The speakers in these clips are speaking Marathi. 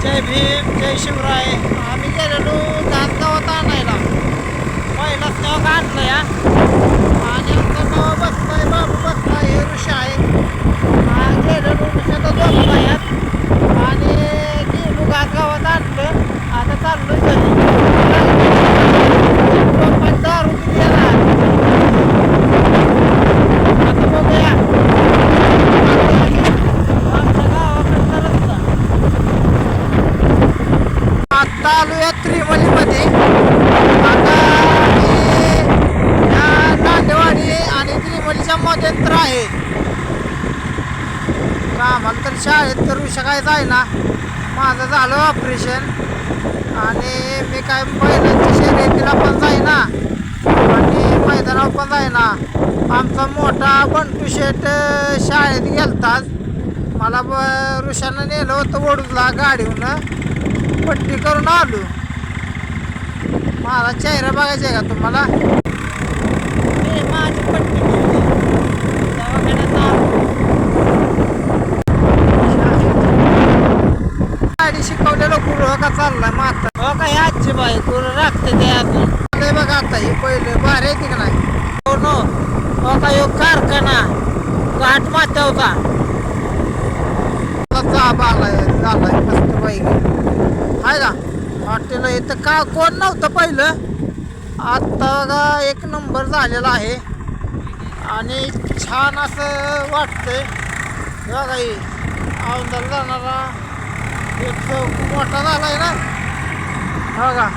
जय भीम जय शिवराय. आम्ही गेलेलो घासगावात आणायला. पहिलाच तेव्हा आणलं या आणि आमचा नवा बसलाय बाबू बसलाय हे ऋषी आहे. गेलेलो ऋषाचा झोपला यात आणि गेलो घासगावात आणलं. आता चाललोय घरी. पण दारू दिली ना. आता बघूया आमच्या गावाकडचा रस्ता. आता आलो या त्रिमलीमध्ये. आता नांदेवाडी आणि त्रिमलीच्या मध्यंतर आहे. आम्हाला तर शाळेत तर विषय काय जायना. माझं झालं ऑपरेशन आणि मी काय बैलांच्या शर्यतीला पण जाईना आणि मैदानावर पण जाईना. आमचा मोठा बंटू शेट शाळेत गेलताच. मला ऋषानं नेलं होतं वडूला गाडीहून. पट्टी करून आलो. माझा चेहरा बघायचा आहे का तुम्हाला? माझी पट्टी केली दवाखान्यात आलो. गाडी शिकवलेलं गुरु हो का चाललाय माता हो का? आजची बाई गुरु राखते ते अजून बघा. आता हे पहिले बाहेर येते का नाही? हो नो हो का? यो कारखाना घाट माथ्यावरचा झालाय मस्त बाई आहे का? हॉटेल इथं का कोण नव्हतं पहिलं. आत्ता बघा एक नंबर झालेला आहे आणि छान असं वाटतंय बघा. ही औंधाला जाणारा एक चौक मोठा झालाय ना बघा.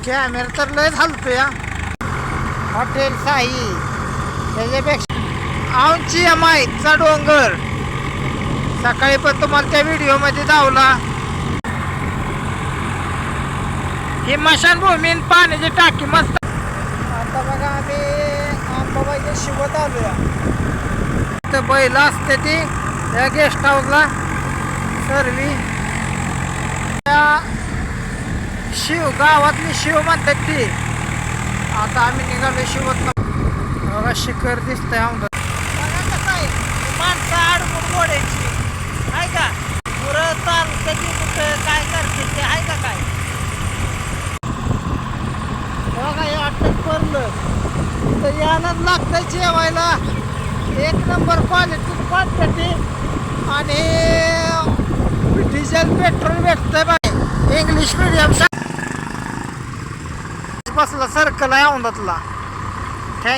कॅमेरा तर लय हलतोय या. हॉटेल साई त्याच्यापेक्षा औंची माईचा डोंगर सकाळी पण तुम्हाला त्या व्हिडिओमध्ये दावला. ही मशानभूमी पाण्याची टाकी मस्त. आता बघा आम्ही अंबाबाईच्या शिवत आलो. तर बैल असते ती या गेस्ट हाऊसला सर्वी. त्या शिव गावातली शिव म्हणतात ती. आता आम्ही निघालो शिवत. बघा शिखर दिसतंय आमचं. बघा कसं आहे माणसं अडकून मोडायची आहे का? पुरं चालतं की कुठं काय करते ते आहे का काय? बघा हे अटक पडलं तर यानंच लागतंय जेवायला. एक नंबर क्वालिटी क्वांटिटी आणि डिझेल पेट्रोल भेटतंय बाय. इंग्लिश मिडियम बसला सर्कल आहे औंधातला.